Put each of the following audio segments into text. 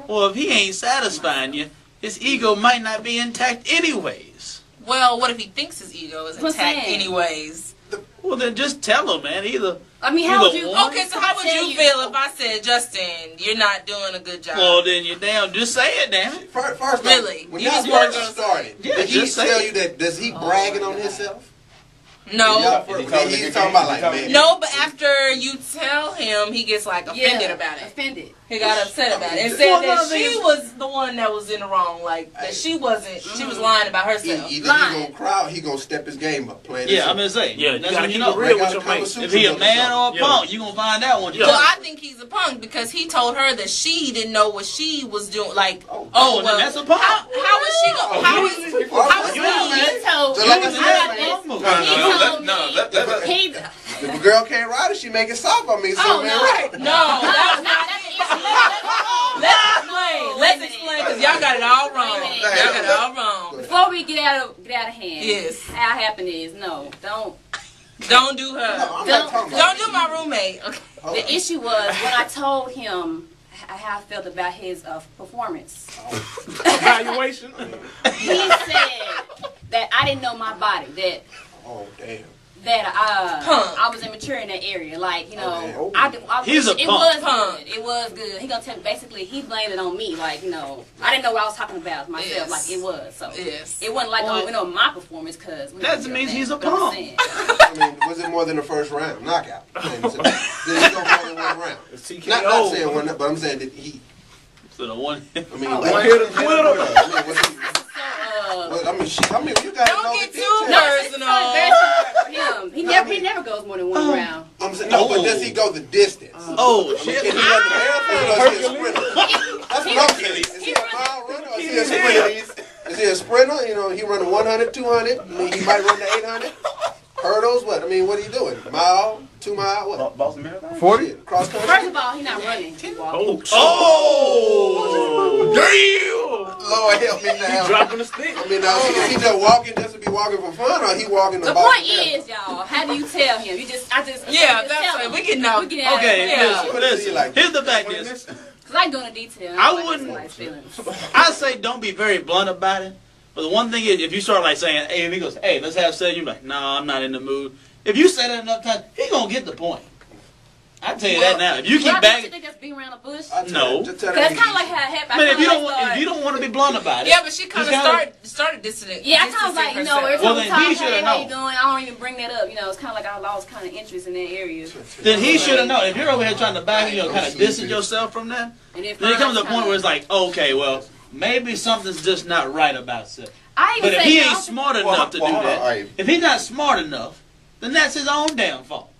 Well, if he ain't satisfying you, his ego might not be intact anyways. Well, what if he thinks his ego is intact anyways? Well, then just tell him, man. I mean, how would you? Okay, so how would you feel if I said, Justin, you're not doing a good job? Well, then you're down. Just say it, damn it. First, really? When y'all first started, did he tell you that? Does he bragging on himself? No. He's talking about like, man. No, but after you tell him, he gets like offended about it. Offended. He got upset about it and said that she was the one that was in the wrong. Like that she wasn't. She was lying about herself. Either he gonna cry, or he gonna step his game up. Playing. Yeah, I'm gonna say. Yeah, that's what you know. Real with your mate. If he a man or a punk, you gonna find out one. Well, I think he's a punk because he told her that she didn't know what she was doing. Like, well, that's a punk. How is she going? How is he? If a girl can't ride it, she make it soft on me. So No, that's not it. Let's explain, because y'all got it all wrong. Y'all got it all wrong. Before we get out of hand, yes, how it happened is don't do her. Don't do my roommate. Okay. The issue was when I told him how I felt about his performance. Evaluation. He said that I didn't know my body. That I was immature in that area. Like, you know, he's a punk. It was good. He gonna tell me, basically, he blamed it on me. Like, you know, I didn't know what I was talking about myself. Yes. Like, it was. So yes. It wasn't like, my performance, because that means he's a punk. I mean, was it more than the first round? Knockout. Did he go more than one round? Not saying one, but I'm saying that he. So the one. I mean, one hit him. You guys don't know get too personal. He never goes more than one round. I'm saying, no, but does he go the distance? Shit. Can he run the marathon or is he a sprinter? That's what I'm saying. Is he a mile runner or is he a sprinter? Is he a sprinter? You know, he run 100, 200. I mean, he might run the 800. Hurdles, what? I mean, what are you doing? Mile, 2 mile, what? Boston Marathon? 40? Cross country? First of all, he's not running. He's walking. Damn! Lord help me now. Dropping the stick. I mean, now, is he just walking just to be walking for fun, or he walking the point is, y'all, how do you tell him? That's right. We can know. Listen. Here's the fact is, because I go into detail. I wouldn't. I say don't be very blunt about it. But the one thing is, if you start like saying, hey, and he goes, hey, let's have sex, you're like, no, I'm not in the mood. If you say that enough times, he gonna get the point. I tell you that now. If you keep bagging, you think that's being around the bush? No. Because it's kind of like how it happened. I mean, if you don't want to be blunt about it. Yeah, but she kind of started dissing. Yeah, I kind of like, every time we talk, hey, how you doing? I don't even bring that up. You know, it's kind of like I lost kind of interest in that area. Then he should have known. If you're over here trying to back, kind of distance yourself from that, then it comes to a point where it's like, okay, well, maybe something's just not right about it. But if he ain't smart enough to do that, if he's not smart enough, then that's his own damn fault.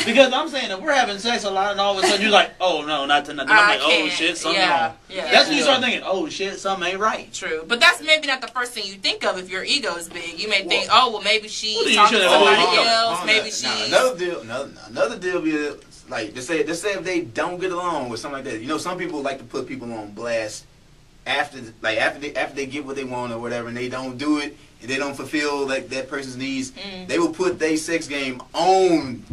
Because I'm saying, if we're having sex a lot and all of a sudden you're like, oh no, not tonight. I'm like, oh shit, something wrong. Yeah, that's when you start thinking, oh shit, something ain't right. True. But that's maybe not the first thing you think of if your ego is big. You may think, oh, well, maybe she's talking to somebody else. Maybe she's... Another deal be like, just say if they don't get along or something like that. You know, some people like to put people on blast after they get what they want or whatever, and they don't do it, and they don't fulfill like that person's needs, they will put their sex game on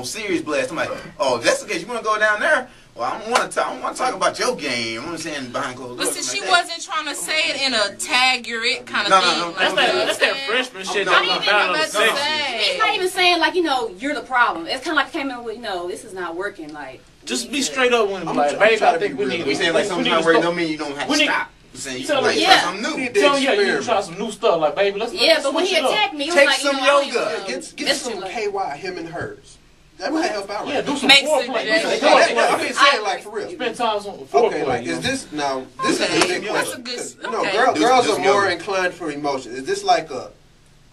serious blast. I'm like, oh, if that's the case, you want to go down there? Well, I don't want to talk about your game. I'm saying behind closed doors. But see, she wasn't trying to say it in a tag you're it kind of thing. That's that freshman shit. He's not even saying like, you know, you're the problem. It's kind of like came in with, you know, this is not working. Like, just be straight up with him. Like, baby, I think we need. We saying like sometimes working don't mean you don't have to stop. Saying you like try something new. Tell you need to try some new stuff. Like, baby, let's but when he attacked me, he was take like, some yoga. Get some KY, him and hers. That might help out. Yeah, do some foreplay. I'm just saying, like, for real. Spend time on foreplay. Okay, like, is this now? This is a big question. You know, girls are more inclined for emotion. Is this like a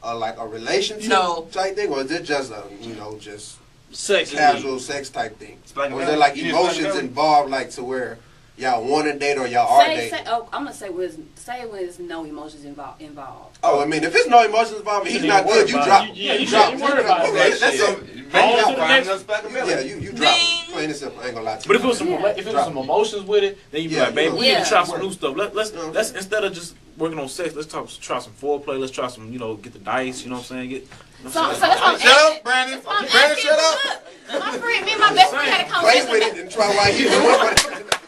relationship type thing, or is it just a just casual sex type thing? Or is there like emotions involved, like to where y'all want to date or y'all are dating? I'm gonna say when there's no emotions involved. Oh, I mean, if there's no emotions involved, he's not good. You drop him. Yeah, you drop him. That's a you drop him. Plain and simple. I ain't gonna lie to you. But if it was some emotions with it, then you be like, baby, we need to try some new stuff. Let's instead of just working on sex, let's try some foreplay. Let's try some, get the dice. You know what I'm saying? So that's what I'm shut up, Brandon. Brandon, shut up. My friend, me and my best friend had a conversation. Play with it and try while you doing it.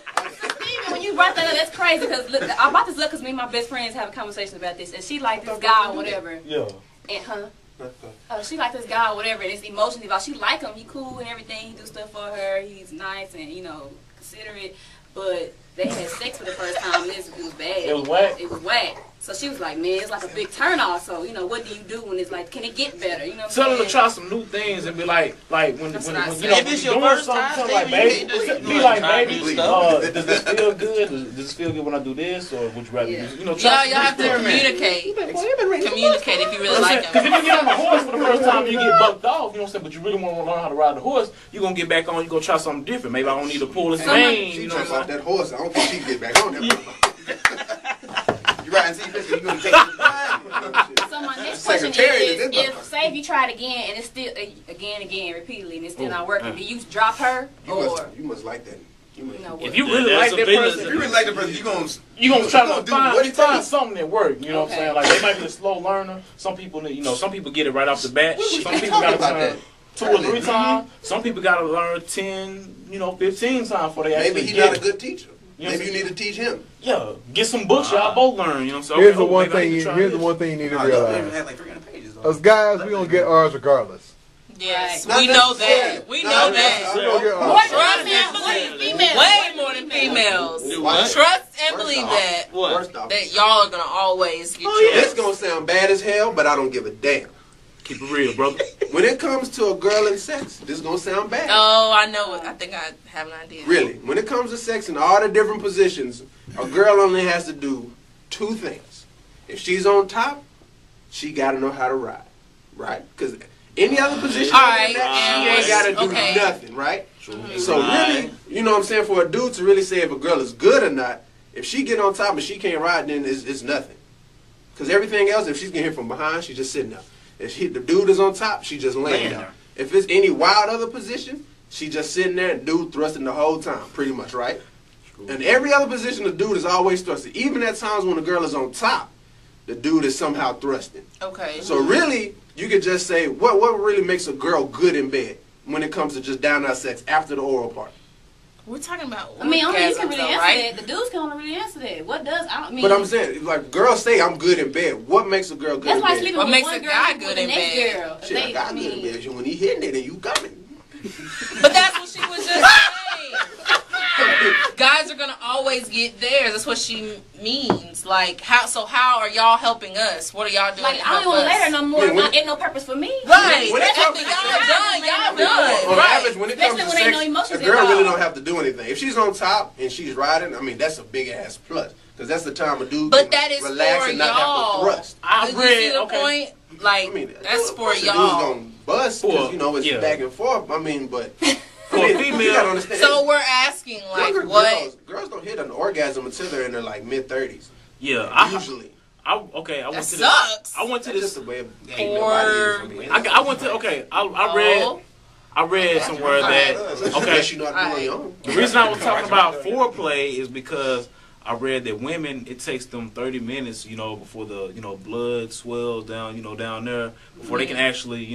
When you brought that up. That's crazy because I brought this up because me and my best friends have a conversation about this, and she like this guy or whatever. Yeah. And she like this guy or whatever, and it's emotionally involved. She like him. He cool and everything. He do stuff for her. He's nice and considerate. But they had sex for the first time, and it was bad. It was whack? It was whack. So she was like, man, it's like a big turn off. So, what do you do when it's like, can it get better? You know what I'm saying? Tell her to try some new things and be like when if it's your first time, like, baby, be like, baby, does this feel good? Does this feel good when I do this? Or would you rather y'all have to communicate. Communicate if you really like him. Because if you get on the horse for the first time, you get bucked off, you know what I'm saying? But you really want to learn how to ride the horse, you're going to get back on, you're going to try something different. Maybe I don't need to pull his mane. She jumps off that horse, I don't think she can get back on that. You riding C-Fish, you're going to take it. So my next question is, say if you try it again and it's still, again, repeatedly, and it's still not working, do you drop her? You must like that. If you really like that person, you're gonna try to find something that works. You know what I'm saying? Like, they might be a slow learner. Some people, some people get it right off the bat. Some people gotta learn 2 or 3 times. Some people gotta learn 10, 15 times before they actually Maybe he's not a good teacher. Maybe you need to teach him. Yeah, get some books. Y'all both learn. You know what I'm saying? Here's the one thing you need to realize. As guys, we gonna get ours regardless. Yes, we know that. We know that. Way more than females. Trust and believe that. That y'all are gonna always get trust. This gonna sound bad as hell, but I don't give a damn. Keep it real, brother. When it comes to a girl and sex, this is gonna sound bad. Oh, I know it. I think I have an idea. Really, when it comes to sex in all the different positions, a girl only has to do 2 things. If she's on top, she gotta know how to ride, right? Because any other position, she ain't gotta do nothing, right? So really, you know what I'm saying? For a dude to really say if a girl is good or not, if she get on top and she can't ride, then it's nothing. Because everything else, if she's getting hit from behind, she's just sitting there. If the dude is on top, she just laying there. If it's any wild other position, she just sitting there and dude thrusting the whole time, pretty much, right? And every other position, the dude is always thrusting. Even at times when the girl is on top, the dude is somehow thrusting. Okay. So really, you could just say, what really makes a girl good in bed when it comes to just down-out sex after the oral part? We're talking about only you can really answer that. The dudes can only really answer that. What does, But I'm saying, like, girls say I'm good in bed. What makes a girl good in bed? What makes a guy good in bed? Shit, a guy good in bed. When he hitting it and you coming. But that's what she was just saying. Guys are gonna always get theirs. That's what she means. Like, how are y'all helping us? What are y'all doing? Like, I don't want to let her no more. Ain't no purpose for me. Right. After y'all done. On average, when it comes to sex, a girl really don't have to do anything. If she's on top and she's riding, I mean, that's a big ass plus. Because that's the time a dude can relax and not have to thrust. I see the point. Like, I mean, that's for y'all. Dude's gonna bust because it's back and forth. I mean, but. You gotta understand. So we're asking, like, what? Girls don't hit an orgasm until they're in their like mid-30s. Yeah, usually. I went to this. I read somewhere that the reason I was talking about foreplay is because I read that women, it takes them 30 minutes, before the blood swells down, down there, before they can actually,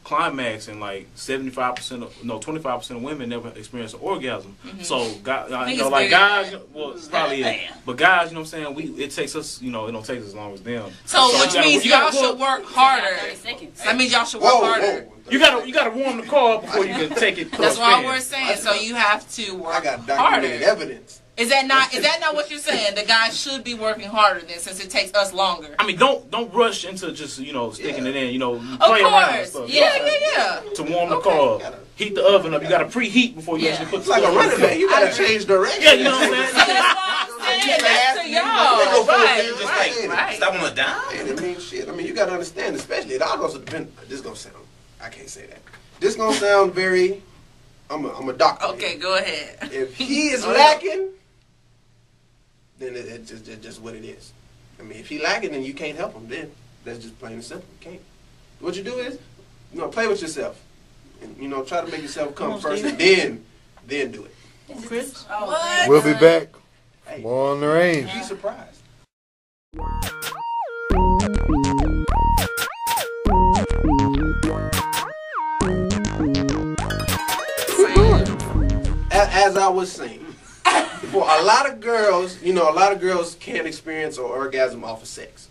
climax, and like 25% of women never experience an orgasm. So, guys, well, it's probably it. But guys, you know what I'm saying? It takes us, it don't take us as long as them. So which means y'all should work harder. That means y'all should work harder. You gotta warm the car up before you can take it. That's what we're saying. So you have to work harder. I got documented evidence. Is that not what you're saying? The guy should be working harder then, since it takes us longer. I mean, don't rush into just sticking it in. Play around and stuff. Yeah. To warm the car up, heat the oven up. You gotta preheat before you actually put the like a running man. You gotta change direction. Yeah, you know what I'm saying. That's what I'm saying. That's to y'all. Right. Stop on a dime. I mean, shit. I mean, you gotta understand, especially it all goes to depend. This is gonna sound. I can't say that. This is gonna sound very. I'm a doctor. Okay, go ahead. If he is lacking. Then it's just what it is. I mean, if he lacking, then you can't help him. Then that's just plain and simple. You can't. What you do is, play with yourself, and try to make yourself come first, and then do it. Chris, we'll be back. More on the range. Be surprised. As I was saying. before. A lot of girls, a lot of girls can't experience or orgasm off of sex.